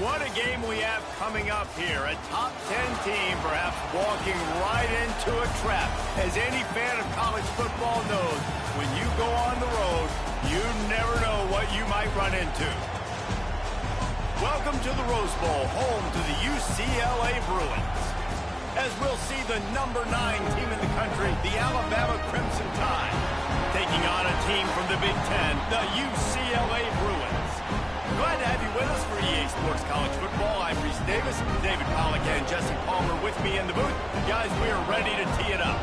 What a game we have coming up here. A top 10 team perhaps walking right into a trap. As any fan of college football knows, when you go on the road, you never know what you might run into. Welcome to the Rose Bowl, home to the UCLA Bruins. As we'll see the number 9 team in the country, the Alabama Crimson Tide, taking on a team from the Big Ten, the UCLA Bruins. Glad to have you with us for EA Sports College Football. I'm Reese Davis, David Pollack and Jesse Palmer with me in the booth. Guys, we are ready to tee it up.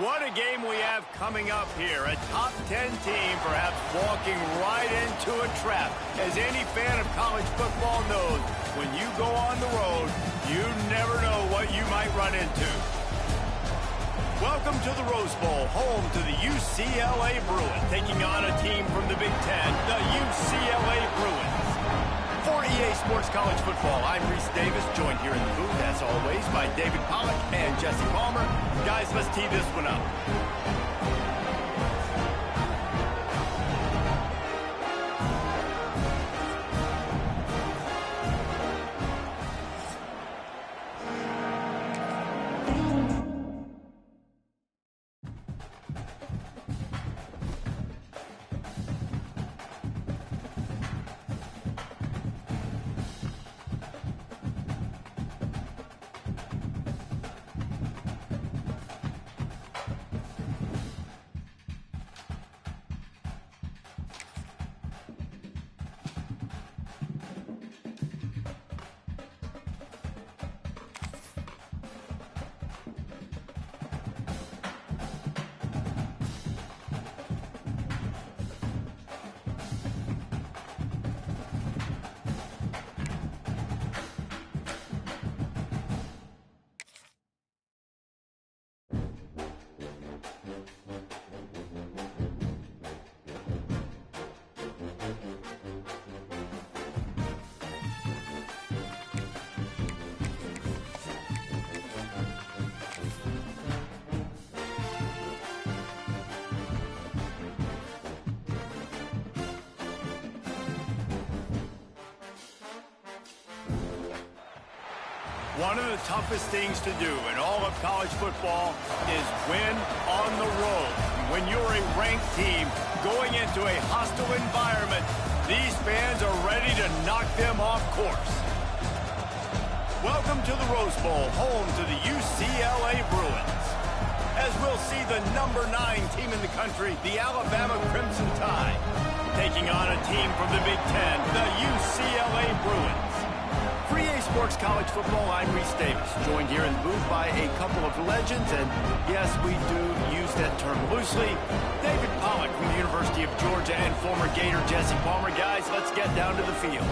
What a game we have coming up here. A top 10 team perhaps walking right into a trap. As any fan of college football knows, when you go on the road, you never know what you might run into. Welcome to the Rose Bowl, home to the UCLA Bruins, taking on a team from the Big Ten, the UCLA Bruins. For EA Sports College Football, I'm Reese Davis, joined here in the booth, as always, by David Pollack and Jesse Palmer. Guys, let's tee this one up. One of the toughest things to do in all of college football is win on the road. When you're a ranked team going into a hostile environment, these fans are ready to knock them off course. Welcome to the Rose Bowl, home to the UCLA Bruins. As we'll see the number 9 team in the country, the Alabama Crimson Tide, taking on a team from the Big Ten, the UCLA Bruins. For EA Sports College Football, I'm Reese Davis, joined here in the booth by a couple of legends, and yes, we do use that term loosely. David Pollack from the University of Georgia and former Gator Jesse Palmer. Guys, let's get down to the field.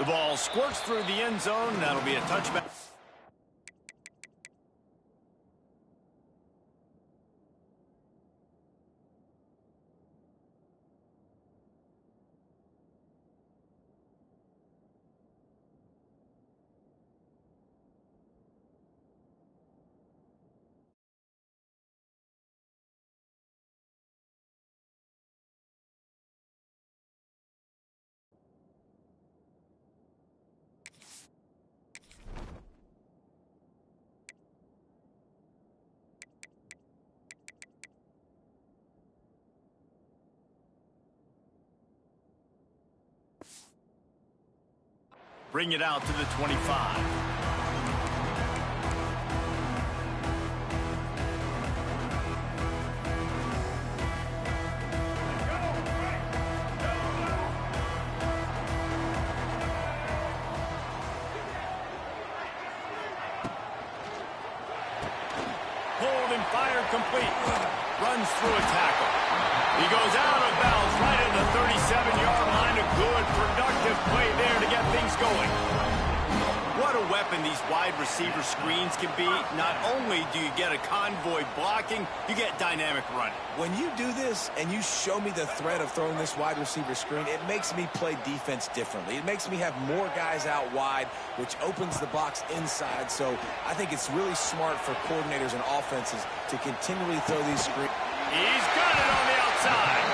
The ball squirts through the end zone. That'll be a touchback. Bring it out to the 25. Hold and fire complete. Runs through a tackle. He goes out of bounds right at the 37-yard line. A good, productive play there to get things going. What a weapon these wide receiver screens can be. Not only do you get a convoy blocking, you get dynamic running. When you do this and you show me the threat of throwing this wide receiver screen, it makes me play defense differently. It makes me have more guys out wide, which opens the box inside. So I think it's really smart for coordinators and offenses to continually throw these screens. He's got it on the outside.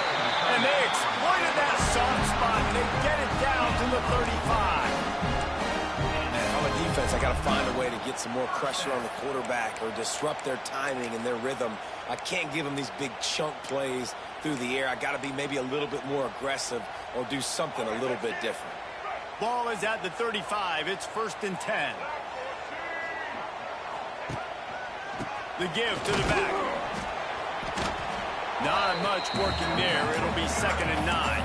And they exploited that soft spot. They get it down to the 35. On a defense, I got to find a way to get some more pressure on the quarterback or disrupt their timing and their rhythm. I can't give them these big chunk plays through the air. I got to be maybe a little bit more aggressive or do something a little bit different. Ball is at the 35. It's 1st and 10. The give to the back. Not much working there. It'll be 2nd and 9.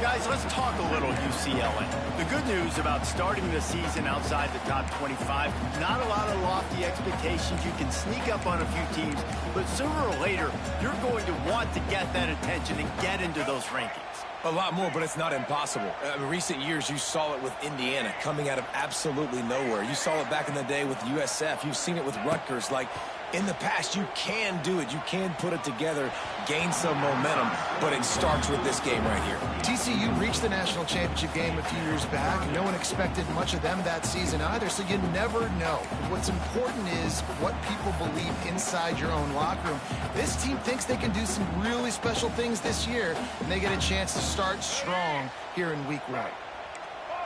Guys, let's talk a little UCLA. The good news about starting the season outside the top 25, not a lot of lofty expectations. You can sneak up on a few teams, but sooner or later, you're going to want to get that attention and get into those rankings. A lot more, but it's not impossible. In recent years, you saw it with Indiana coming out of absolutely nowhere. You saw it back in the day with USF. You've seen it with Rutgers. Like, in the past, you can do it. You can put it together, gain some momentum, but it starts with this game right here. TCU reached the national championship game a few years back. No one expected much of them that season either, so you never know. What's important is what people believe inside your own locker room. This team thinks they can do some really special things this year, and they get a chance to start strong here in week 1.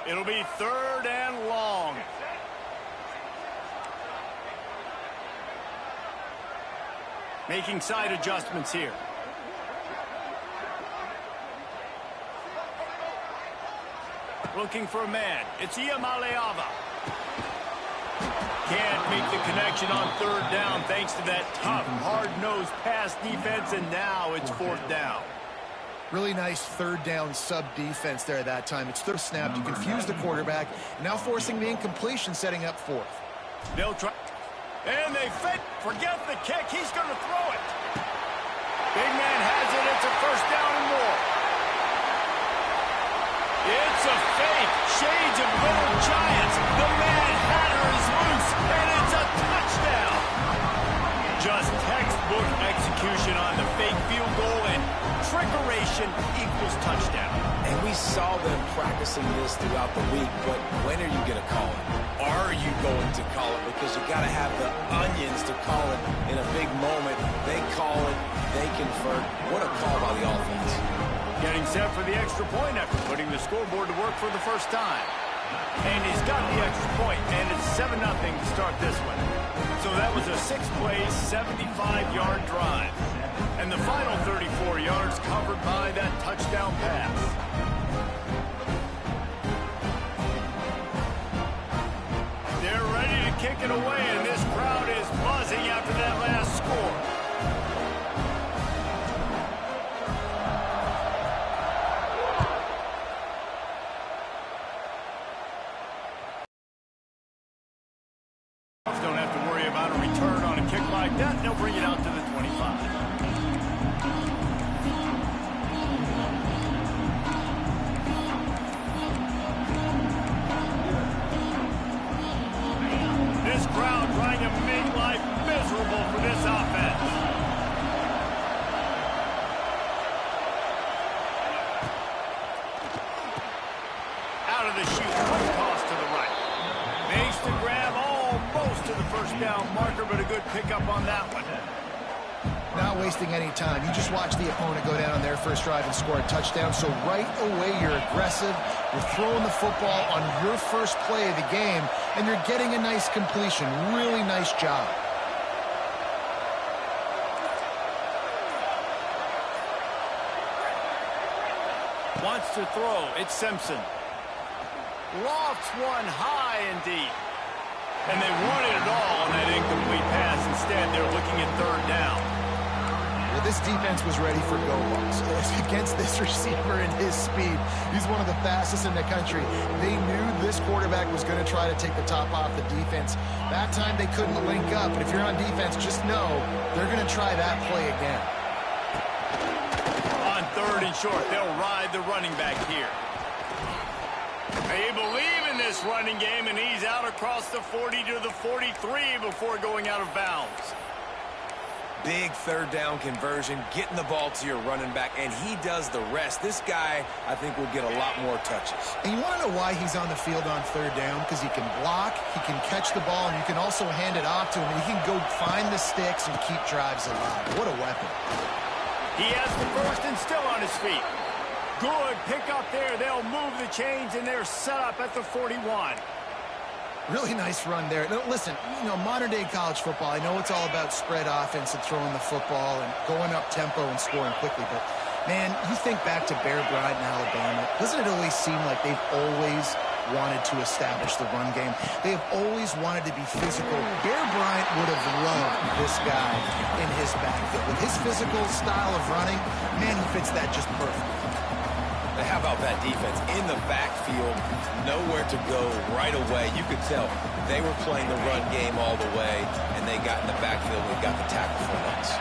It'll be 3rd and long. Making side adjustments here. Looking for a man. It's Iamaleava. Can't make the connection on 3rd down thanks to that tough, hard-nosed pass defense, and now it's 4th down. Really nice 3rd down sub-defense there that time. It's 3rd snap to confuse the quarterback, now forcing the incompletion, setting up 4th. They'll try. And they fake. Forget the kick. He's going to throw it. Big man has it. It's a 1st down and more. It's a fake. Shades of Little Giants. The Mad Hatter is loose, and it's a touchdown. Just textbook execution on the fake field goal, and trickeration equals touchdown. And we saw them practicing this throughout the week, but when are you going to call it? Are you going to call it? Because you got to have the onions to call it in a big moment. They call it, they convert. What a call by the offense. Getting set for the extra point after putting the scoreboard to work for the first time. And he's got the extra point, and it's 7-0 to start this one. So that was a 6-play, 75-yard drive. And the final 34 yards covered by that touchdown pass. They're ready to kick it away, and this crowd is buzzing after that last score. Don't have to worry about a return on a kick like that. They'll bring it out to the 25. the shoot. Quick toss to the right. Makes the grab almost to the first down marker, but a good pickup on that one. Not wasting any time. You just watch the opponent go down on their first drive and score a touchdown. So right away, you're aggressive. You're throwing the football on your first play of the game, and you're getting a nice completion. Really nice job. Wants to throw. It's Simpson. Lofts one high and deep. And they wanted it all on that incomplete pass. Instead, they're looking at third down. Well, this defense was ready for go balls. Against this receiver and his speed, he's one of the fastest in the country. They knew this quarterback was going to try to take the top off the defense. That time they couldn't link up, but if you're on defense, just know they're going to try that play again. On third and short, they'll ride the running back here. They believe in this running game, and he's out across the 40 to the 43 before going out of bounds. Big third down conversion, getting the ball to your running back, and he does the rest. This guy, I think, will get a lot more touches. And you want to know why he's on the field on third down? Because he can block, he can catch the ball, and you can also hand it off to him, and he can go find the sticks and keep drives alive. What a weapon. He has the first and still on his feet. Good pick up there. They'll move the chains, and they're set up at the 41. Really nice run there. Now, listen, you know, modern-day college football, I know it's all about spread offense and throwing the football and going up tempo and scoring quickly, but, man, you think back to Bear Bryant in Alabama, doesn't it always seem like they've always wanted to establish the run game? They have always wanted to be physical. Bear Bryant would have loved this guy in his backfield. With his physical style of running, man, he fits that just perfect. How about that defense in the backfield, nowhere to go right away. You could tell they were playing the run game all the way, and they got in the backfield and got the tackle for once.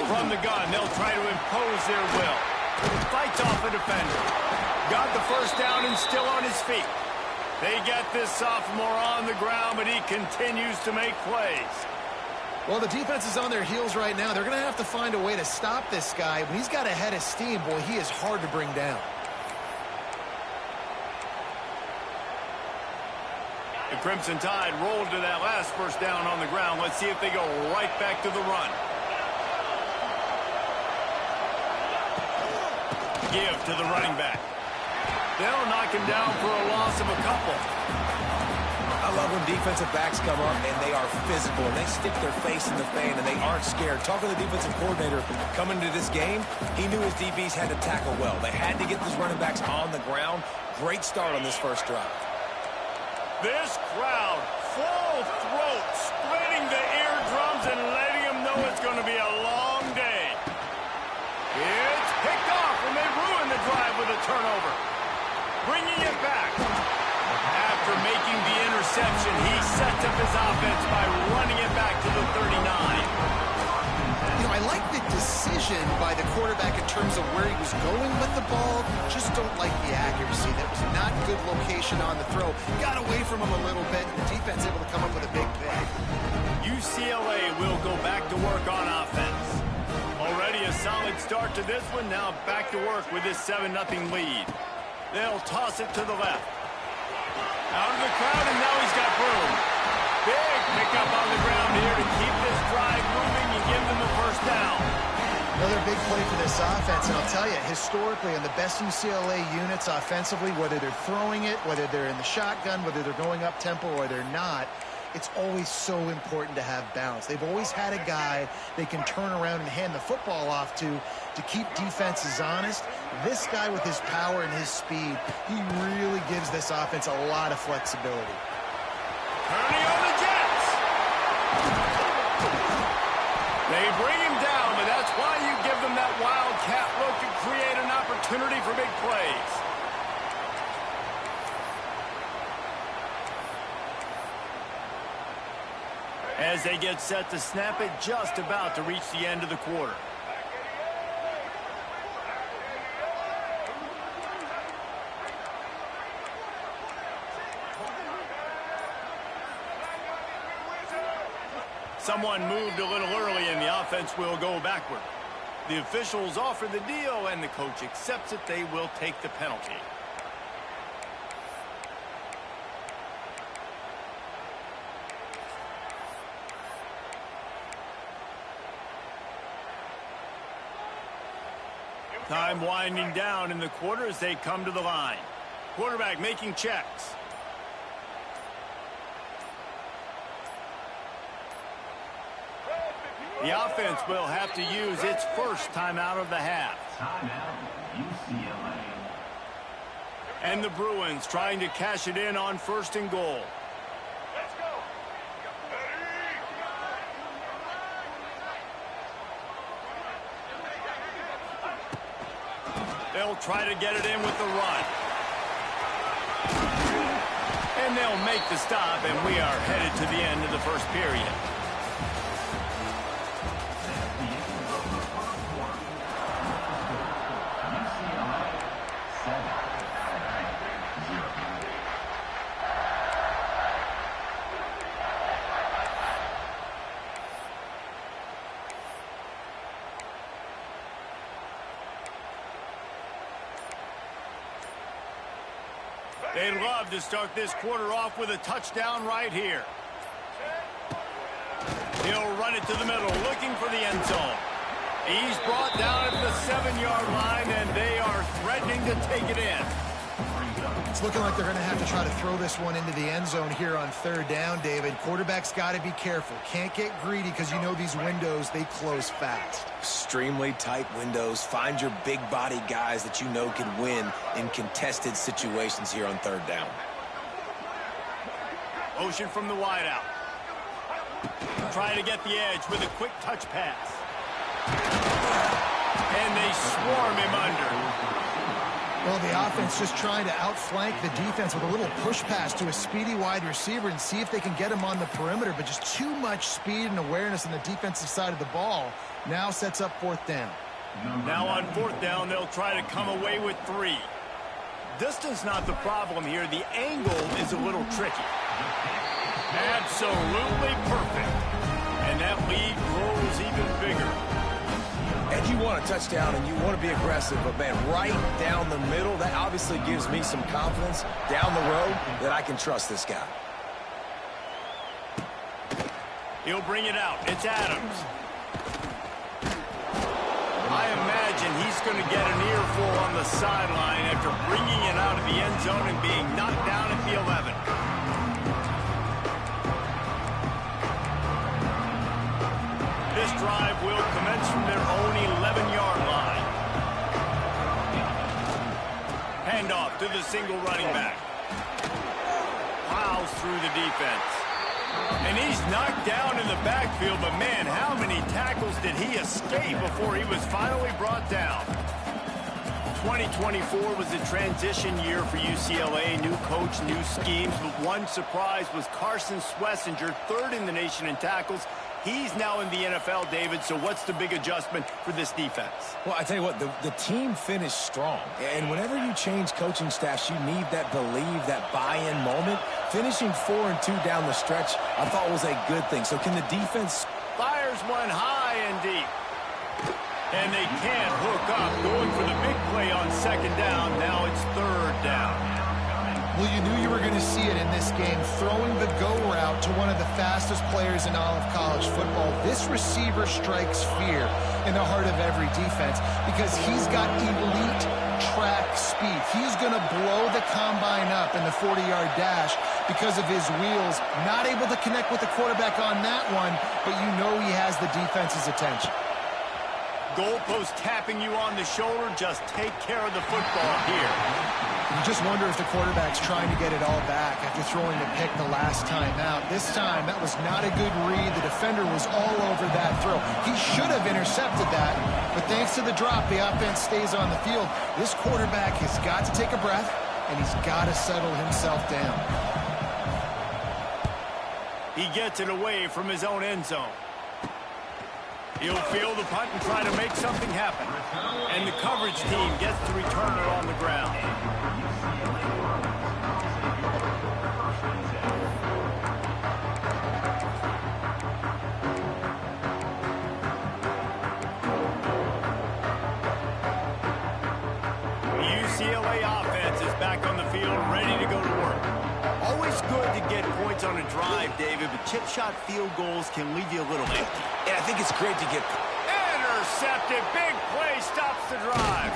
From the gun, they'll try to impose their will. Fights off a defender. Got the first down and still on his feet. They get this sophomore on the ground, but he continues to make plays. Well, the defense is on their heels right now. They're going to have to find a way to stop this guy. When he's got a head of steam, boy, he is hard to bring down. The Crimson Tide rolled to that last first down on the ground. Let's see if they go right back to the run. Give to the running back. They'll knock him down for a loss of a couple. I love when defensive backs come up and they are physical and they stick their face in the fan and they aren't scared. Talking to the defensive coordinator coming into this game, he knew his DBs had to tackle well. They had to get these running backs on the ground. Great start on this first drive. This crowd, full throat, splitting the eardrums and letting them know it's going to be a long day. It's picked off and they ruin the drive with a turnover. Bringing it back. After making the interception, he sets up his offense by running it back to the 39. You know, I like the decision by the quarterback in terms of where he was going with the ball. Just don't like the accuracy. That was not good location on the throw. Got away from him a little bit, and the defense able to come up with a big pick. UCLA will go back to work on offense. Already a solid start to this one. Now back to work with this 7-0 lead. They'll toss it to the left. Out of the crowd, and now he's got room. Big pickup on the ground here to keep this drive moving and give them the first down. Another big play for this offense, and I'll tell you, historically, on the best UCLA units offensively, whether they're throwing it, whether they're in the shotgun, whether they're going up tempo or they're not, it's always so important to have balance. They've always had a guy they can turn around and hand the football off to keep defenses honest. This guy with his power and his speed, he really gives this offense a lot of flexibility. Turning on the Jets. They bring him down, but that's why you give them that wildcat look to create an opportunity for big plays. As they get set to snap it, just about to reach the end of the quarter. Someone moved a little early and the offense will go backward. The officials offer the deal, and the coach accepts it. They will take the penalty. Time winding down in the quarter as they come to the line. Quarterback making checks. The offense will have to use its first timeout of the half. And the Bruins trying to cash it in on 1st and goal. Let's go. They'll try to get it in with the run. And they'll make the stop, and we are headed to the end of the first period. They'd love to start this quarter off with a touchdown right here. He'll run it to the middle, looking for the end zone. He's brought down at the 7-yard line, and they are threatening to take it in. It's looking like they're going to have to try to throw this one into the end zone here on 3rd down, David. Quarterback's got to be careful. Can't get greedy because you know these windows, they close fast. Extremely tight windows. Find your big body guys that you know can win in contested situations here on 3rd down. Motion from the wideout. Trying to get the edge with a quick touch pass. And they swarm him under. Well, the offense just trying to outflank the defense with a little push pass to a speedy wide receiver and see if they can get him on the perimeter, but just too much speed and awareness on the defensive side of the ball. Now sets up 4th down. Now on 4th down, they'll try to come away with 3. Distance not the problem here. The angle is a little tricky. Absolutely perfect. And that lead grows even bigger. And you want a touchdown and you want to be aggressive, but man, right down the middle, that obviously gives me some confidence down the road that I can trust this guy. He'll bring it out. It's Adams. I imagine he's going to get an earful on the sideline after bringing it out of the end zone and being knocked down at the 11. This drive will commence from their own 11-yard line. Handoff to the single running back. Plows through the defense. And he's knocked down in the backfield, but man, how many tackles did he escape before he was finally brought down? 2024 was a transition year for UCLA. New coach, new schemes, but one surprise was Carson Schlesinger, 3rd in the nation in tackles. He's now in the NFL, David, so what's the big adjustment for this defense? Well, I tell you what, the team finished strong. And whenever you change coaching staffs, you need that believe, that buy-in moment. Finishing 4-2 down the stretch, I thought was a good thing. So can the defense... Fires one high and deep. And they can't hook up. Going for the big play on 2nd down. Now it's 3rd down. Well, you knew you were going to see it in this game, throwing the go route to one of the fastest players in all of college football. This receiver strikes fear in the heart of every defense because he's got elite track speed. He's going to blow the combine up in the 40-yard dash because of his wheels. Not able to connect with the quarterback on that one, but you know he has the defense's attention. Goalpost tapping you on the shoulder. Just take care of the football here. You just wonder if the quarterback's trying to get it all back after throwing the pick the last time out. This time, that was not a good read. The defender was all over that throw. He should have intercepted that, but thanks to the drop, the offense stays on the field. This quarterback has got to take a breath, and he's got to settle himself down. He gets it away from his own end zone. He'll field the punt and try to make something happen. And the coverage team gets to return it on the ground. good to get points on a drive, David, but chip shot field goals can leave you a little empty. Yeah, I think it's great to get... Intercepted. Big play stops the drive.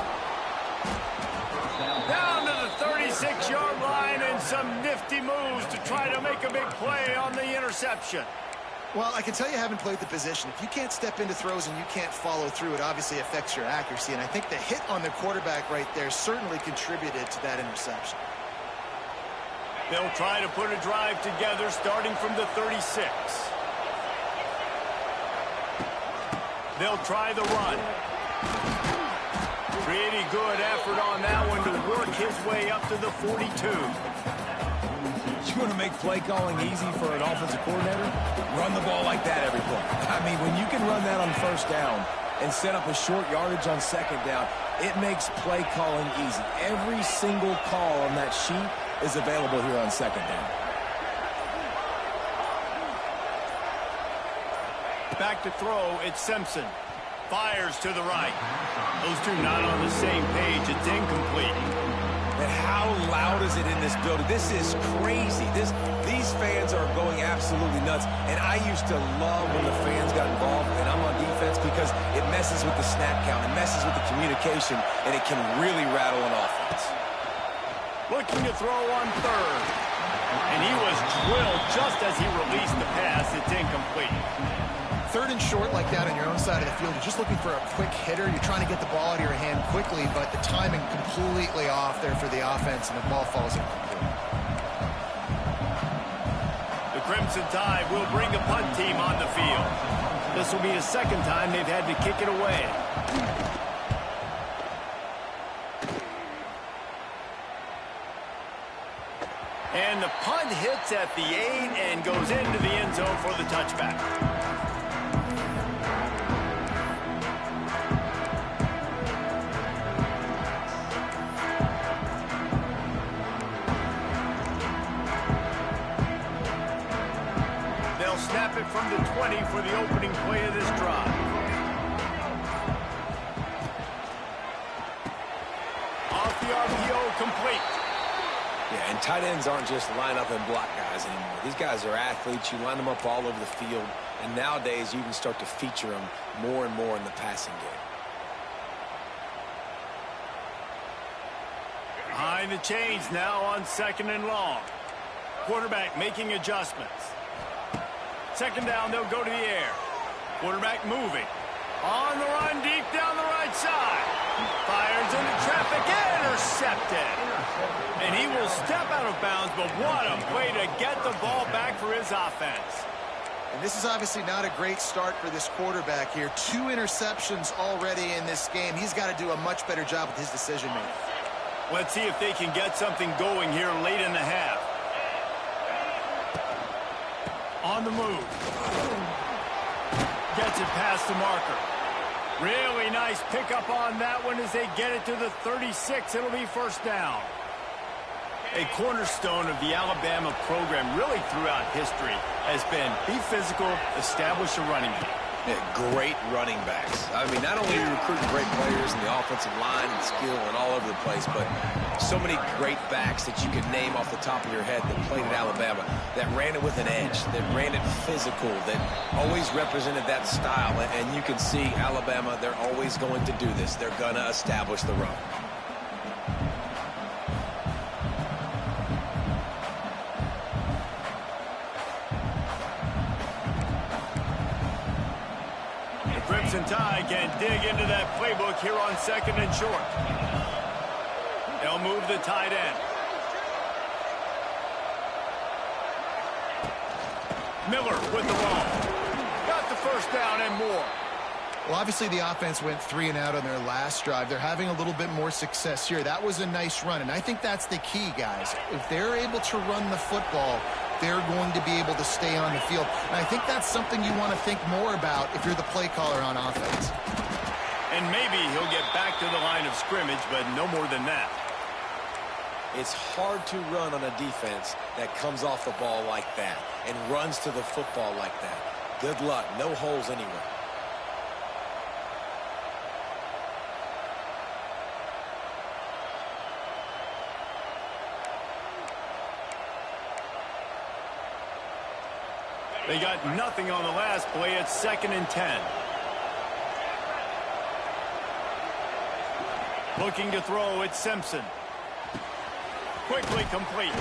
Down to the 36-yard line and some nifty moves to try to make a big play on the interception. Well, I can tell you haven't played the position. If you can't step into throws and you can't follow through, it obviously affects your accuracy. And I think the hit on the quarterback right there certainly contributed to that interception. They'll try to put a drive together starting from the 36. They'll try the run. Pretty good effort on that one to work his way up to the 42. You want to make play calling easy for an offensive coordinator? Run the ball like that every play. I mean, when you can run that on first down and set up a short yardage on second down, it makes play calling easy. Every single call on that sheet is available here on second down. Back to throw, it's Simpson. Fires to the right. Those two not on the same page. It's incomplete. And how loud is it in this building? This is crazy. These fans are going absolutely nuts. And I used to love when the fans got involved, and I'm on defense, because it messes with the snap count. It messes with the communication, and it can really rattle an offense. Looking to throw on third. And he was drilled just as he released the pass. It's incomplete. Third and short like that on your own side of the field, you're just looking for a quick hitter. You're trying to get the ball out of your hand quickly, but the timing completely off there for the offense, and the ball falls incomplete. The Crimson Tide will bring a punt team on the field. This will be the second time they've had to kick it away. And the punt hits at the 8 and goes into the end zone for the touchback. Snap it from the 20 for the opening play of this drive. Off the RPO, complete. Yeah, and tight ends aren't just line up and block guys anymore. These guys are athletes. You line them up all over the field. And nowadays, you can start to feature them more and more in the passing game. Behind the chains now on second and long. Quarterback making adjustments. Second down, they'll go to the air. Quarterback moving. On the run, deep down the right side. Fires into traffic, intercepted. And he will step out of bounds, but what a play to get the ball back for his offense. And this is obviously not a great start for this quarterback here. 2 interceptions already in this game. He's got to do a much better job with his decision-making. Let's see if they can get something going here late in the half. On the move. Gets it past the marker. Really nice pickup on that one as they get it to the 36. It'll be first down. A cornerstone of the Alabama program really throughout history has been be physical, establish a running game. Yeah, great running backs. I mean, not only are you recruiting great players in the offensive line and skill and all over the place, but so many great backs that you can name off the top of your head that played at Alabama, that ran it with an edge, that ran it physical, that always represented that style. And you can see Alabama, they're always going to do this. They're going to establish the run. Crimson Tide can dig into that playbook here on second and short. They'll move the tight end. Miller with the ball. Got the first down and more. Well, obviously the offense went 3 and out on their last drive. They're having a little bit more success here. That was a nice run, and I think that's the key, guys. If they're able to run the football, they're going to be able to stay on the field. And I think that's something you want to think more about if you're the play caller on offense. And maybe he'll get back to the line of scrimmage, but no more than that. It's hard to run on a defense that comes off the ball like that and runs to the football like that. Good luck. No holes anywhere. They got nothing on the last play. It's 2nd and 10. Looking to throw, it's Simpson. Quickly complete.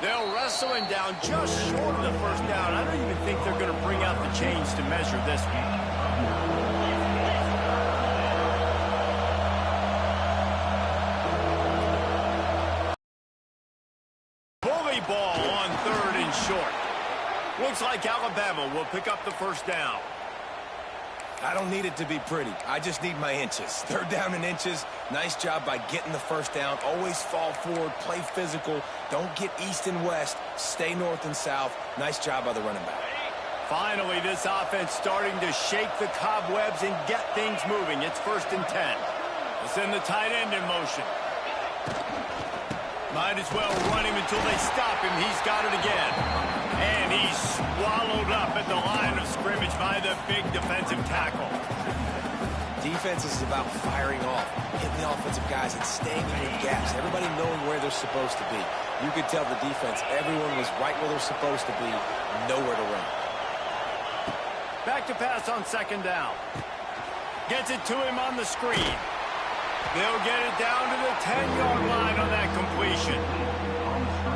They'll wrestle him down just short of the first down. I don't even think they're going to bring out the chains to measure this one. Bully ball on 3rd and short. Looks like Alabama will pick up the first down. I don't need it to be pretty. I just need my inches. 3rd down and inches. Nice job by getting the first down. Always fall forward, play physical. Don't get east and west. Stay north and south. Nice job by the running back. Finally, this offense starting to shake the cobwebs and get things moving. It's 1st and 10. We'll send the tight end in motion. Might as well run him until they stop him. He's got it again. And he's swallowed up at the line of scrimmage by the big defensive tackle. Defense is about firing off, hitting the offensive guys, and staying in your gaps. Everybody knowing where they're supposed to be. You could tell the defense, everyone was right where they're supposed to be, nowhere to run. Back to pass on 2nd down. Gets it to him on the screen. They'll get it down to the 10-yard line on that completion.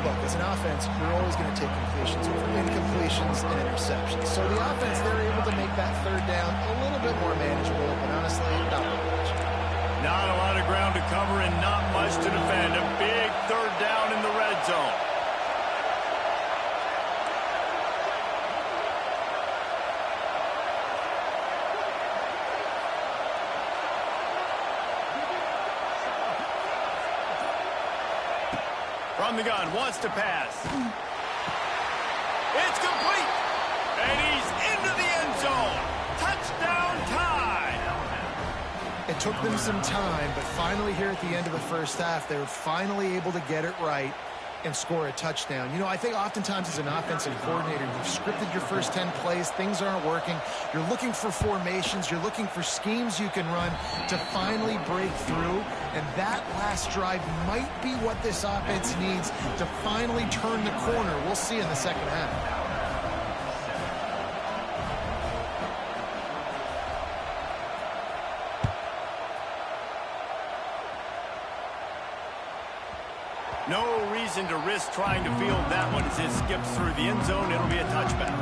Look, as an offense, you're always going to take completions over incompletions and interceptions. So the offense, they're able to make that 3rd down a little bit more manageable, but honestly, not very much. Not a lot of ground to cover and not much to defend. A big 3rd down in the red zone. From the gun, wants to pass. It's complete. And he's into the end zone. Touchdown time. It took them some time, but finally here at the end of the first half, they were finally able to get it right and score a touchdown. You know, I think oftentimes as an offensive coordinator, you've scripted your first 10 plays, things aren't working. You're looking for formations, you're looking for schemes you can run to finally break through, and that last drive might be what this offense needs to finally turn the corner. We'll see in the second half. No reason to risk trying to field that one as it skips through the end zone. It'll be a touchback.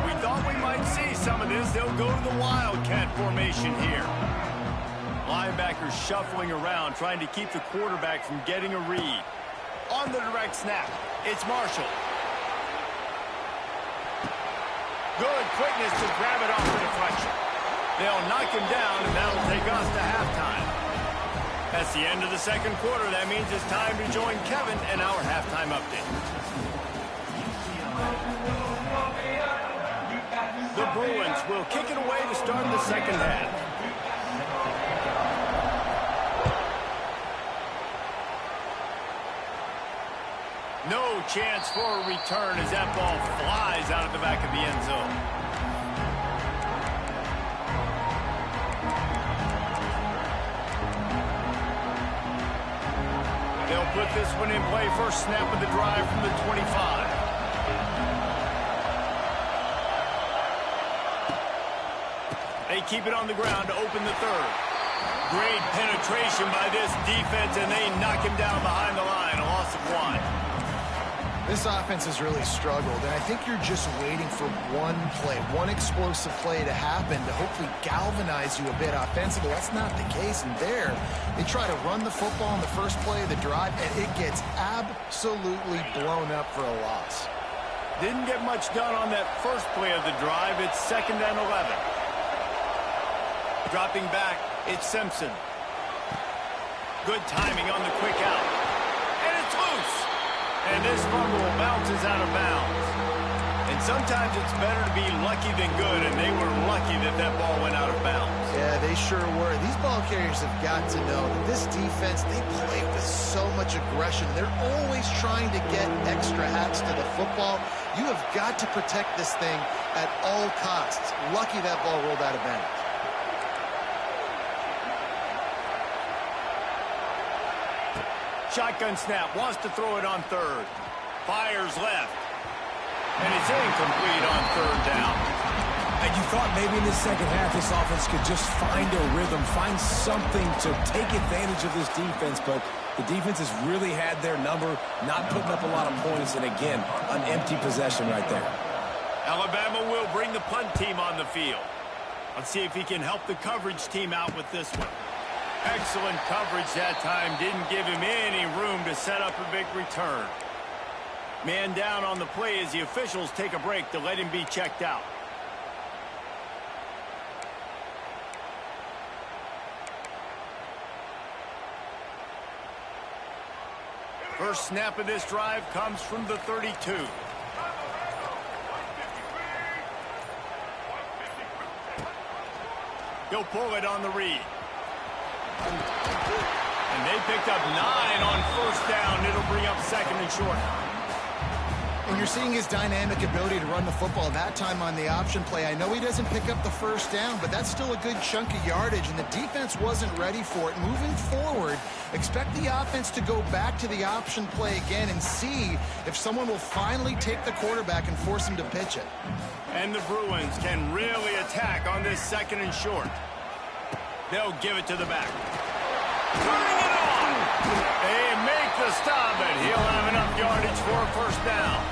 We thought we might see some of this. They'll go to the Wildcat formation here. Linebackers shuffling around, trying to keep the quarterback from getting a read. On the direct snap, it's Marshall. Good quickness to grab it off the deflection. They'll knock him down, and that'll take us to halftime. That's the end of the second quarter. That means it's time to join Kevin in our halftime update. The Bruins will kick it away to start the second half. No chance for a return as that ball flies out of the back of the end zone. They'll put this one in play. First snap of the drive from the 25. They keep it on the ground to open the 3rd. Great penetration by this defense, and they knock him down behind the line. A loss of 1. This offense has really struggled, and I think you're just waiting for one play, one explosive play to happen to hopefully galvanize you a bit offensively. That's not the case, and there, they try to run the football in the first play of the drive, and it gets absolutely blown up for a loss. Didn't get much done on that first play of the drive. It's 2nd and 11. Dropping back, it's Simpson. Good timing on the quick out. And it's loose. And this fumble bounces out of bounds. And sometimes it's better to be lucky than good, and they were lucky that that ball went out of bounds. Yeah, they sure were. These ball carriers have got to know that this defense, they play with so much aggression. They're always trying to get extra hats to the football. You have got to protect this thing at all costs. Lucky that ball rolled out of bounds. Shotgun snap, wants to throw it on third. Fires left. And it's incomplete on third down. And you thought maybe in the second half this offense could just find a rhythm, find something to take advantage of this defense, but the defense has really had their number, not putting up a lot of points, and again, an empty possession right there. Alabama will bring the punt team on the field. Let's see if he can help the coverage team out with this one. Excellent coverage that time. Didn't give him any room to set up a big return. Man down on the play as the officials take a break to let him be checked out. First snap of this drive comes from the 32. He'll pull it on the read. And they picked up 9 on first down. It'll bring up second and short. And you're seeing his dynamic ability to run the football, that time on the option play. I know he doesn't pick up the first down, but that's still a good chunk of yardage, and the defense wasn't ready for it. Moving forward, expect the offense to go back to the option play again and see if someone will finally take the quarterback and force him to pitch it. And the Bruins can really attack on this second and short. They'll give it to the back. Turning it on! They make the stop, and he'll have enough yardage for a first down.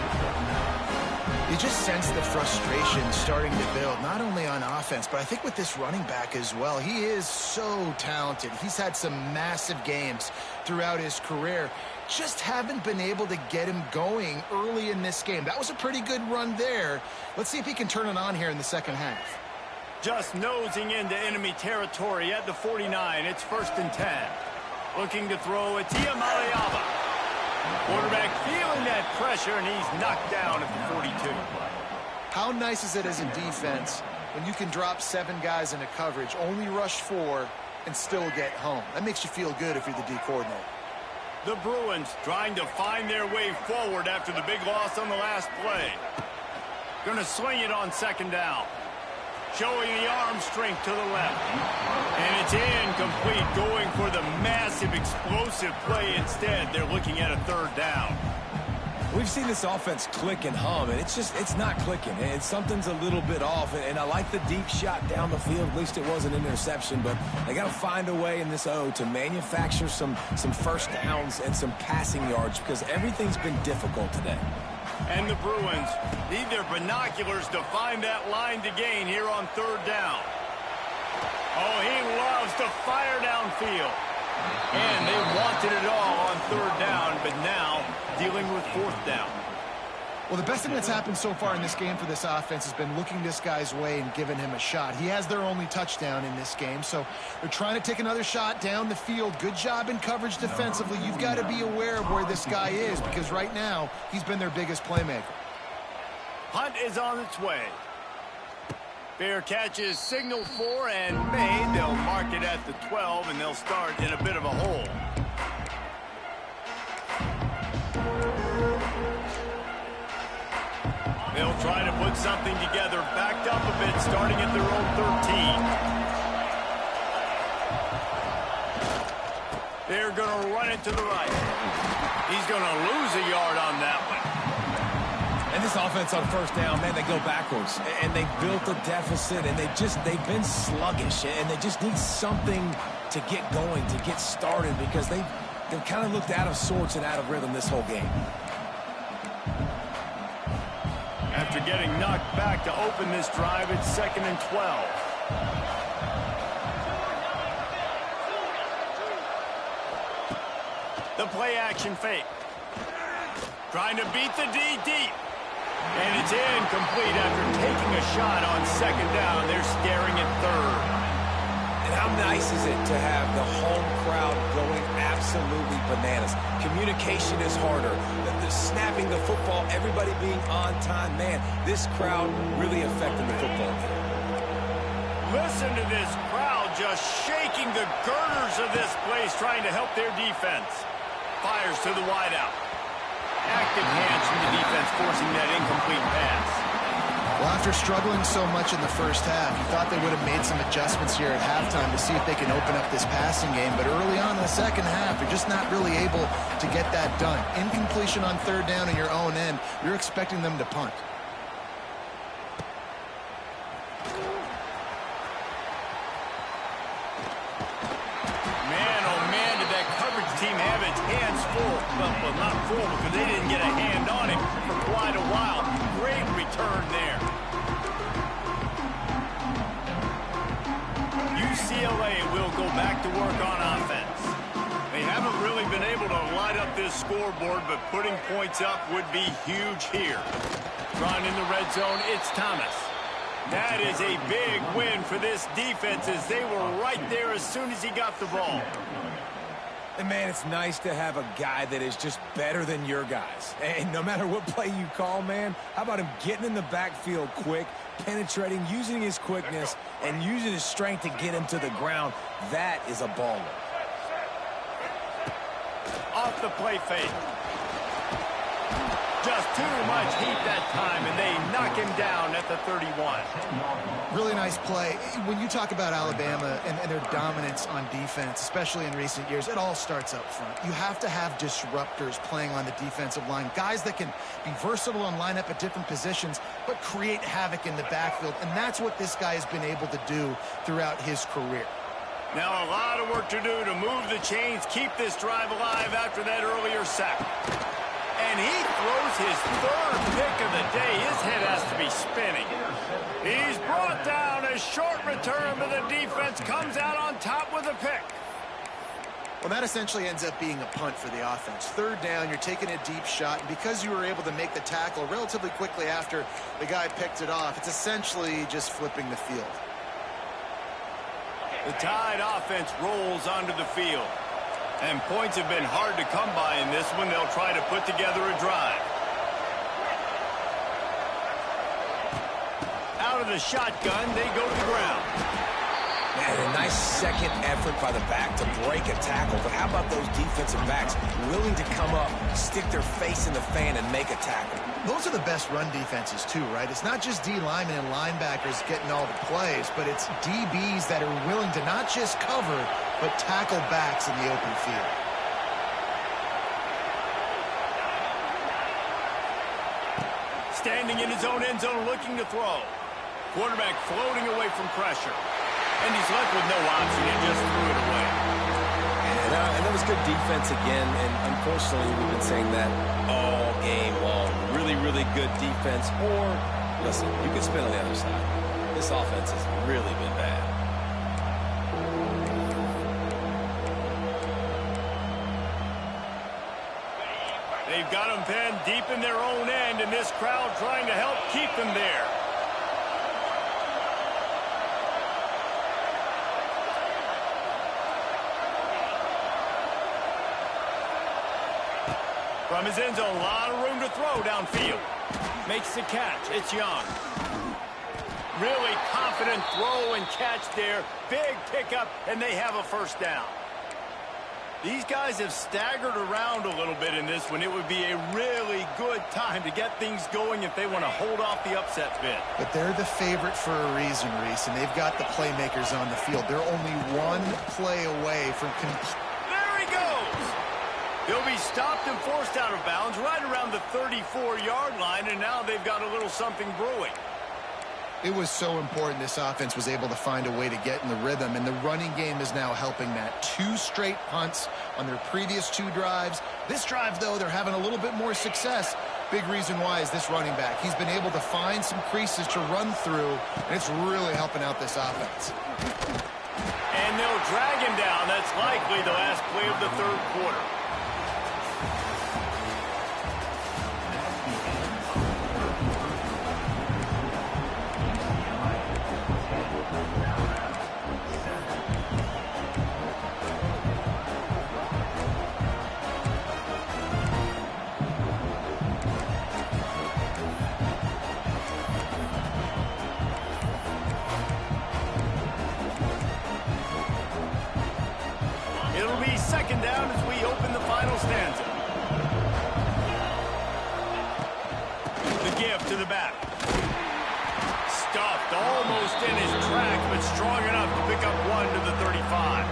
You just sense the frustration starting to build, not only on offense, but I think with this running back as well. He is so talented. He's had some massive games throughout his career. Just haven't been able to get him going early in this game. That was a pretty good run there. Let's see if he can turn it on here in the second half. Just nosing into enemy territory at the 49. It's first and 10. Looking to throw it to Maliaba. Quarterback feeling that pressure, and he's knocked down at the 42. How nice is it as a defense when you can drop 7 guys into coverage, only rush 4, and still get home? That makes you feel good if you're the D coordinator. The Bruins trying to find their way forward after the big loss on the last play. Gonna swing it on second down. Showing the arm strength to the left. And it's incomplete, going for the massive explosive play instead. They're looking at a third down. We've seen this offense click and hum, and it's not clicking. And something's a little bit off, and I like the deep shot down the field. At least it was an interception, but they got to find a way in this O to manufacture some first downs and some passing yards because everything's been difficult today. And the Bruins need their binoculars to find that line to gain here on third down. Oh, he loves to fire downfield. And they wanted it all on third down, but now dealing with fourth down. Well, the best thing that's happened so far in this game for this offense has been looking this guy's way and giving him a shot. He has their only touchdown in this game, so they're trying to take another shot down the field. Good job in coverage defensively. You've got to be aware of where this guy is because right now he's been their biggest playmaker. Hunt is on its way. Fair catch is signaled for and made. They'll mark it at the 12, and they'll start in a bit of a hole. They'll try to put something together, backed up a bit, starting at their own 13. They're going to run it to the right. He's going to lose a yard on that one. And this offense on first down, man, they go backwards. And they built a deficit, and they've been sluggish. And they just need something to get going, to get started, because they've kind of looked out of sorts and out of rhythm this whole game. After getting knocked back to open this drive, it's second and 12. The play action fake. Trying to beat the D deep. And it's incomplete after taking a shot on second down. They're staring at third. And how nice is it to have the home crowd going absolutely bananas? Communication is harder. The snapping the football, everybody being on time. Man, this crowd really affecting the football game. Listen to this crowd just shaking the girders of this place, trying to help their defense. Fires to the wideout. Active hands from the defense forcing that incomplete pass. Well, After struggling so much in the first half, you thought they would have made some adjustments here at halftime to see if they can open up this passing game. But early on in the second half, they're just not really able to get that done. Incompletion on third down in your own end, you're expecting them to punt. Man, oh man, did that coverage team have its hands full. Well, not full because they didn't get a hand on him for quite a while. Great return there. UCLA will go back to work on offense. They haven't really been able to light up this scoreboard, but putting points up would be huge here. Run in the red zone, it's Thomas. That is a big win for this defense as they were right there as soon as he got the ball. And, man, it's nice to have a guy that is just better than your guys. And no matter what play you call, man, how about him getting in the backfield quick, penetrating, using his quickness, and using his strength to get him to the ground? That is a baller. Off the play fake. Just too much heat that time, and they knock him down at the 31. Really nice play. When you talk about Alabama and their dominance on defense, especially in recent years, it all starts up front. You have to have disruptors playing on the defensive line, guys that can be versatile and line up at different positions, but create havoc in the backfield, and that's what this guy has been able to do throughout his career. Now a lot of work to do to move the chains, keep this drive alive after that earlier sack. And he throws his third pick of the day. His head has to be spinning. He's brought down. A short return, but the defense comes out on top with a pick. Well, that essentially ends up being a punt for the offense. Third down, you're taking a deep shot, and because you were able to make the tackle relatively quickly after the guy picked it off, it's essentially just flipping the field. The Tide offense rolls onto the field. And points have been hard to come by in this one. They'll try to put together a drive. Out of the shotgun, they go to the ground. Man, a nice second effort by the back to break a tackle. But how about those defensive backs willing to come up, stick their face in the fan, and make a tackle? Those are the best run defenses, too, right? It's not just D linemen and linebackers getting all the plays, but it's DBs that are willing to not just cover, but tackle backs in the open field. Standing in his own end zone looking to throw. Quarterback floating away from pressure. And he's left with no option. He just threw it away. And that was good defense again. And unfortunately, we've been saying that all game long. Really, really good defense. Or, listen, you can spin on the other side. This offense has really been bad. They've got them pinned deep in their own end, and this crowd trying to help keep them there. From his end zone, a lot of room to throw downfield. Makes the catch. It's Young. Really confident throw and catch there. Big pickup, and they have a first down. These guys have staggered around a little bit in this one. It would be a really good time to get things going if they want to hold off the upset bid. But they're the favorite for a reason, Reese, and they've got the playmakers on the field. They're only one play away from There he goes! He'll be stopped and forced out of bounds right around the 34-yard line, and now they've got a little something brewing. It was so important this offense was able to find a way to get in the rhythm, and the running game is now helping that. 2 straight punts on their previous 2 drives. This drive, though, they're having a little bit more success. Big reason why is this running back. He's been able to find some creases to run through, and it's really helping out this offense. And they'll drag him down. That's likely the last play of the third quarter. It'll be second down as we open the final stanza. The give to the back. stuffed almost in his tracks, but strong enough to pick up one to the 35.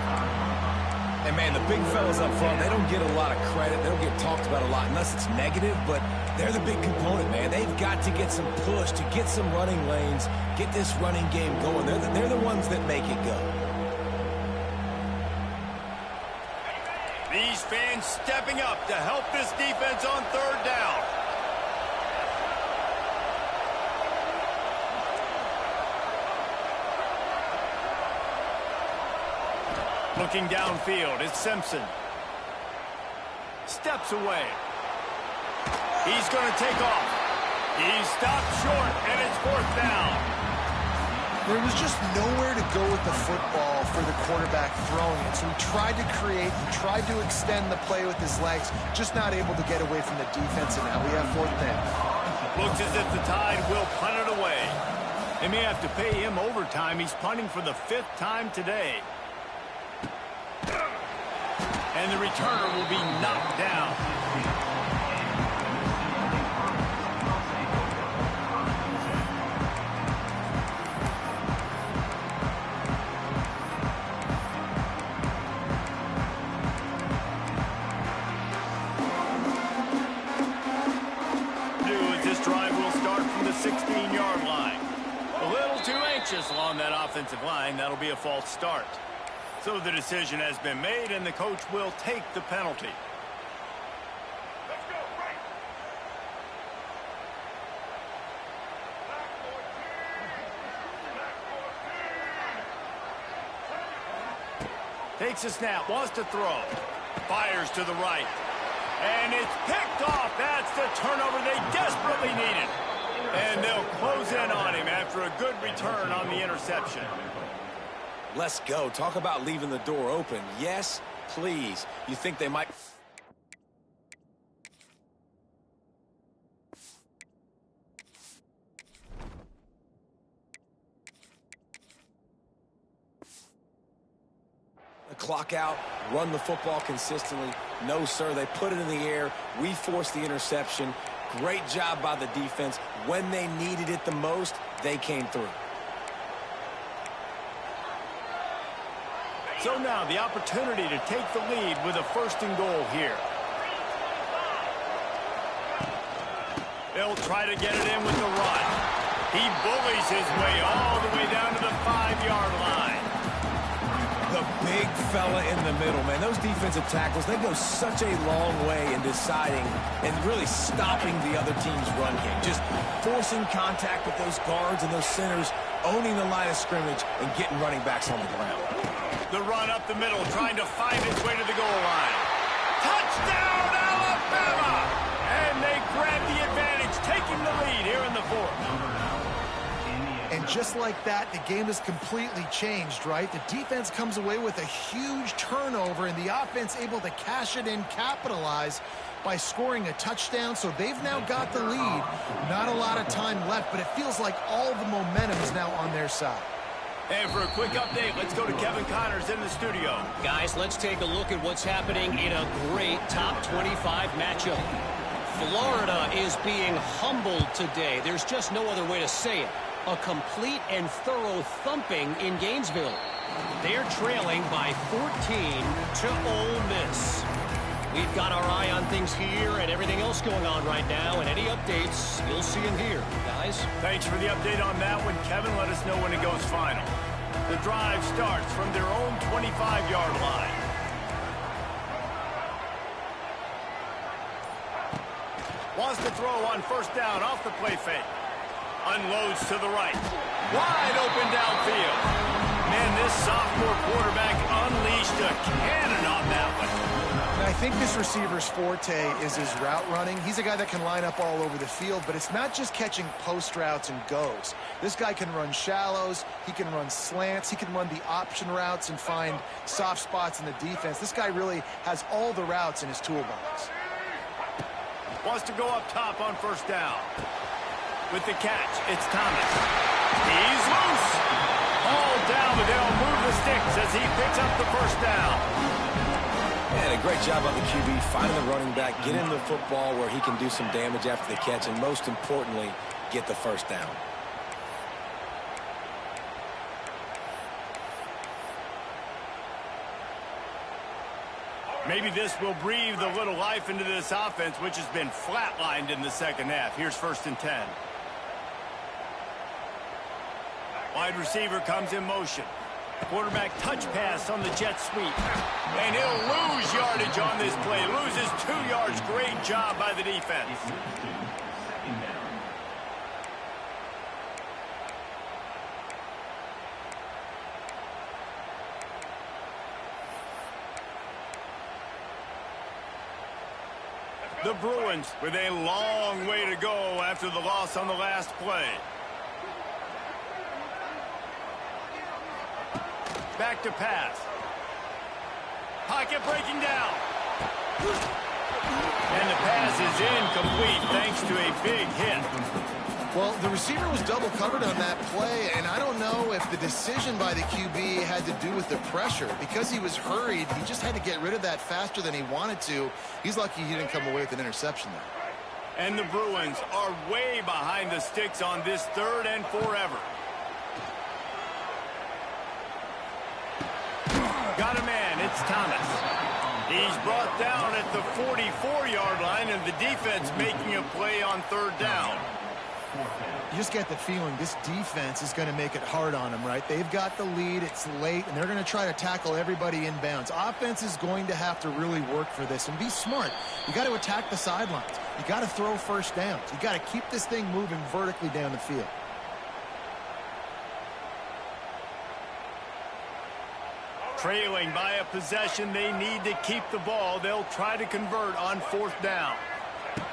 And, man, the big fellas up front, they don't get a lot of credit. They don't get talked about a lot unless it's negative, but they're the big component, man. They've got to get some push, to get some running lanes, get this running game going. They're the ones that make it go. These fans stepping up to help this defense on third down. Looking downfield, it's Simpson. Steps away. He's going to take off. He's stopped short, and it's fourth down. There was just nowhere to go with the football for the quarterback throwing it. So he tried to create, he tried to extend the play with his legs, just not able to get away from the defense, and now we have fourth down. Looks as if the Tide will punt it away. They may have to pay him overtime. He's punting for the 5th time today. And the returner will be knocked down. This drive will start from the 16-yard line. A little too anxious along that offensive line. That'll be a false start. So the decision has been made, and the coach will take the penalty. Let's go, right. Takes a snap, wants to throw. Fires to the right. And it's picked off. That's the turnover they desperately needed. And they'll close in on him after a good return on the interception. Let's go. Talk about leaving the door open. Yes, please. You think they might... The clock out, run the football consistently. No, sir, they put it in the air. We forced the interception. Great job by the defense. When they needed it the most, they came through. So now the opportunity to take the lead with a 1st and goal here. They'll try to get it in with the run. He bullies his way all the way down to the 5-yard line. The big fella in the middle, man. Those defensive tackles, they go such a long way in deciding and really stopping the other team's run game. Just forcing contact with those guards and those centers, owning the line of scrimmage, and getting running backs on the ground. The run up the middle, trying to find its way to the goal line. Touchdown, Alabama! And they grab the advantage, taking the lead here in the 4th. And just like that, the game has completely changed, right? The defense comes away with a huge turnover, and the offense able to cash it in, capitalize by scoring a touchdown. So they've now got the lead. Not a lot of time left, but it feels like all the momentum is now on their side. And for a quick update, let's go to Kevin Connors in the studio. Guys, let's take a look at what's happening in a great top 25 matchup. Florida is being humbled today. There's just no other way to say it. A complete and thorough thumping in Gainesville. They're trailing by 14 to Ole Miss. We've got our eye on things here and everything else going on right now, and any updates, you'll see them here, guys. Thanks for the update on that one, Kevin. Let us know when it goes final. The drive starts from their own 25-yard line. Wants to throw on 1st down off the play fake. Unloads to the right. Wide open downfield. Man, this sophomore quarterback unleashed a cannon on that one. I think this receiver's forte is his route running. He's a guy that can line up all over the field, but it's not just catching post routes and goes. This guy can run shallows, he can run slants, he can run the option routes and find soft spots in the defense. This guy really has all the routes in his toolbox. Wants to go up top on 1st down. With the catch, it's Thomas. He's loose. All down, but they'll move the sticks as he picks up the 1st down. And a great job on the QB, finding the running back, get him the football where he can do some damage after the catch, and most importantly, get the 1st down. Maybe this will breathe a little life into this offense, which has been flatlined in the second half. Here's 1st and 10. Wide receiver comes in motion. Quarterback touch pass on the jet sweep. And he'll lose yardage on this play. Loses 2 yards. Great job by the defense. The Bruins with a long way to go after the loss on the last play. Back to pass. Pocket breaking down. And the pass is incomplete thanks to a big hit. Well, the receiver was double covered on that play, and I don't know if the decision by the QB had to do with the pressure. Because he was hurried, he just had to get rid of that faster than he wanted to. He's lucky he didn't come away with an interception there. And the Bruins are way behind the sticks on this 3rd and forever. Got a man, it's Thomas. He's brought down at the 44-yard line, and the defense making a play on 3rd down. You just get the feeling this defense is going to make it hard on them, right? They've got the lead, it's late, and they're going to try to tackle everybody inbounds. Offense is going to have to really work for this and be smart. You got to attack the sidelines. You got to throw 1st downs. You got to keep this thing moving vertically down the field. Trailing by a possession, they need to keep the ball. They'll try to convert on 4th down.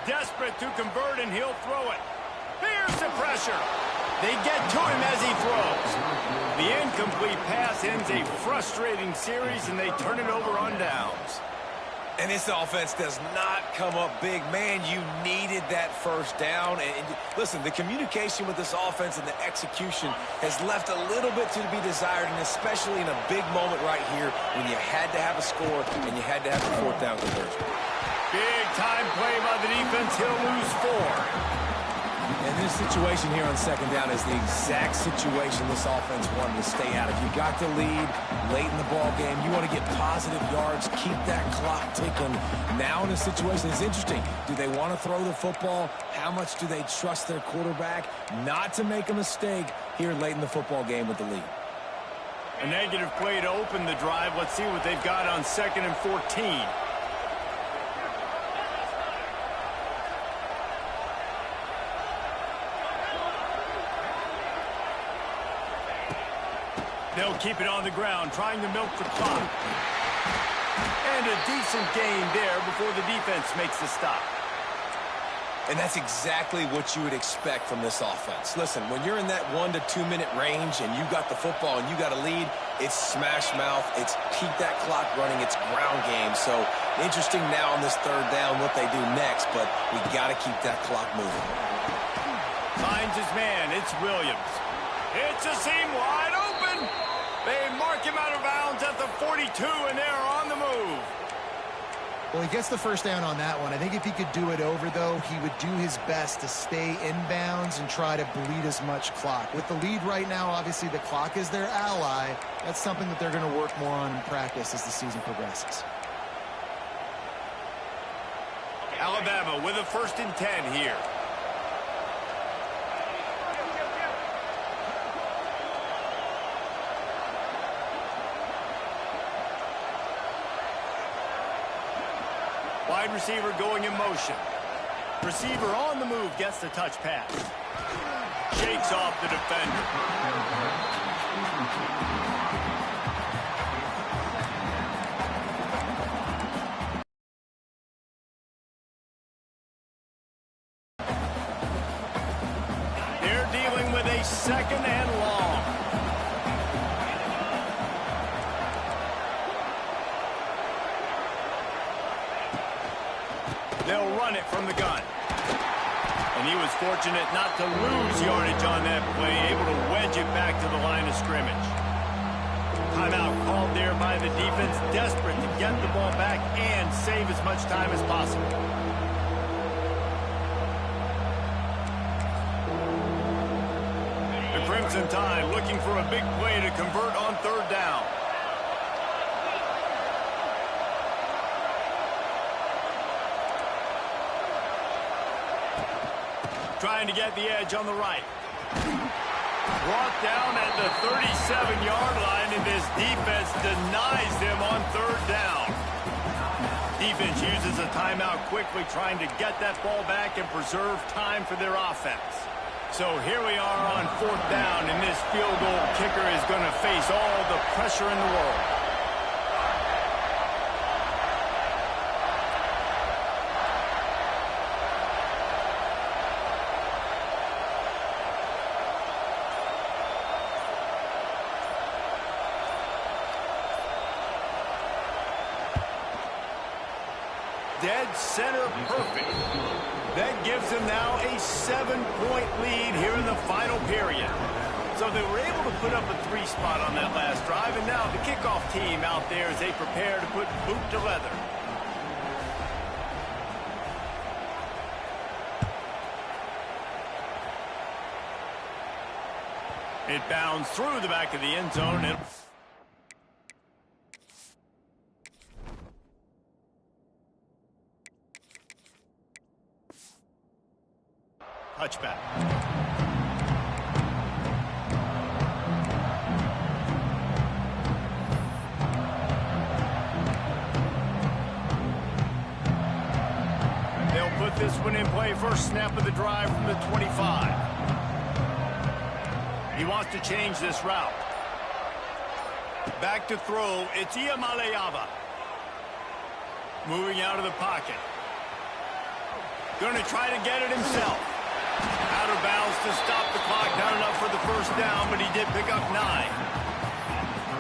Desperate to convert, and he'll throw it. Here's the pressure. They get to him as he throws. The incomplete pass ends a frustrating series, and they turn it over on downs. And this offense does not come up big. Man, you needed that 1st down. And listen, the communication with this offense and the execution has left a little bit to be desired, and especially in a big moment right here when you had to have a score and you had to have a 4th down conversion. Big time play by the defense. He'll lose 4. And this situation here on 2nd down is the exact situation this offense wanted to stay out. If you got the lead late in the ball game, you want to get positive yards, keep that clock ticking. Now in a situation, it's interesting. Do they want to throw the football? How much do they trust their quarterback not to make a mistake here late in the football game with the lead? A negative play to open the drive. Let's see what they've got on 2nd and 14. They'll keep it on the ground, trying to milk the clock. And a decent gain there before the defense makes the stop. And that's exactly what you would expect from this offense. Listen, when you're in that 1 to 2 minute range and you got the football and you got a lead, it's smash mouth, it's keep that clock running, it's ground game. So interesting now on this 3rd down what they do next, but we got to keep that clock moving. Finds his man, it's Williams. It's a seam wide open. They mark him out of bounds at the 42, and they're on the move. Well, he gets the 1st down on that one. I think if he could do it over, though, he would do his best to stay inbounds and try to bleed as much clock. With the lead right now, obviously the clock is their ally. That's something that they're going to work more on in practice as the season progresses. Alabama with a 1st and 10 here. Wide receiver going in motion. Receiver on the move gets the touch pass. Shakes off the defender. They're dealing with a 2nd and long. They'll run it from the gun. And he was fortunate not to lose yardage on that play, able to wedge it back to the line of scrimmage. Timeout called there by the defense, desperate to get the ball back and save as much time as possible. The Crimson Tide looking for a big play to convert on 3rd down. trying to get the edge on the right. Brought down at the 37-yard line, and this defense denies them on third down. Defense uses a timeout quickly, trying to get that ball back and preserve time for their offense. So here we are on fourth down, and this field goal kicker is going to face all the pressure in the world. Dead center perfect. That gives them now a 7-point lead here in the final period. So they were able to put up a 3 spot on that last drive, and now the kickoff team out there as they prepare to put boot to leather. It bounds through the back of the end zone. Touchback. They'll put this one in play. First snap of the drive from the 25. He wants to change this route. Back to throw. It's Iamaleava. Moving out of the pocket. Going to try to get it himself. Out of bounds to stop the clock. Not enough for the first down, but he did pick up 9.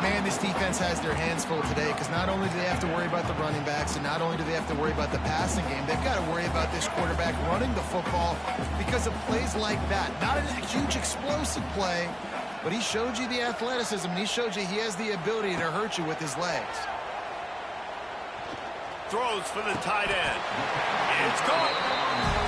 Man, this defense has their hands full today because not only do they have to worry about the running backs and not only do they have to worry about the passing game, they've got to worry about this quarterback running the football because of plays like that. Not a huge explosive play, but he showed you the athleticism, and he showed you he has the ability to hurt you with his legs. Throws for the tight end. It's caught.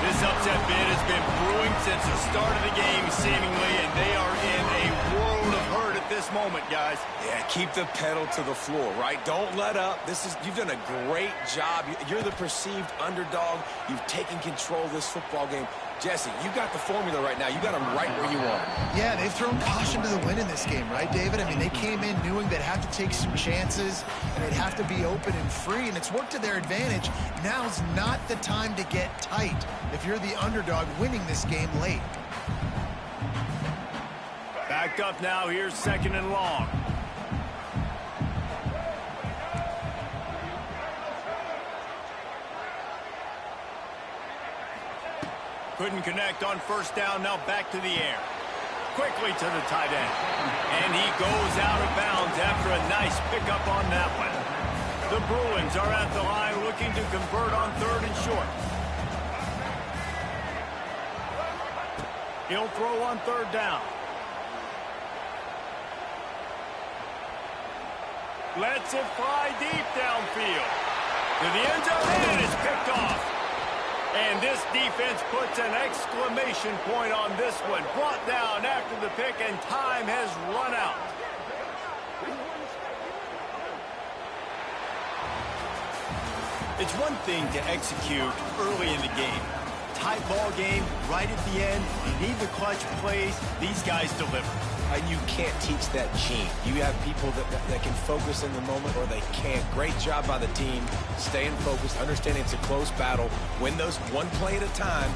This upset bid has been brewing since the start of the game, seemingly, and they are in a world of hurt at this moment, guys. Yeah, keep the pedal to the floor, right? Don't let up. You've done a great job. You're the perceived underdog. You've taken control of this football game. Jesse, you got the formula right now. You got them right where you want. Yeah, they've thrown caution to the wind in this game, right, David? I mean, they came in knowing they'd have to take some chances, and they'd have to be open and free, and it's worked to their advantage. Now's not the time to get tight if you're the underdog winning this game late. Backed up now. Here's second and long. Couldn't connect on first down. Now back to the air. Quickly to the tight end. And he goes out of bounds after a nice pickup on that one. The Bruins are at the line looking to convert on third and short. He'll throw on third down. Lets it fly deep downfield. To the end zone, and it's picked off. And this defense puts an exclamation point on this one. Brought down after the pick, and time has run out. It's one thing to execute early in the game. Tight ball game, right at the end. You need the clutch plays. These guys deliver. And you can't teach that gene. You have people that can focus in the moment or they can't. Great job by the team, staying focused, understanding it's a close battle, win those one play at a time.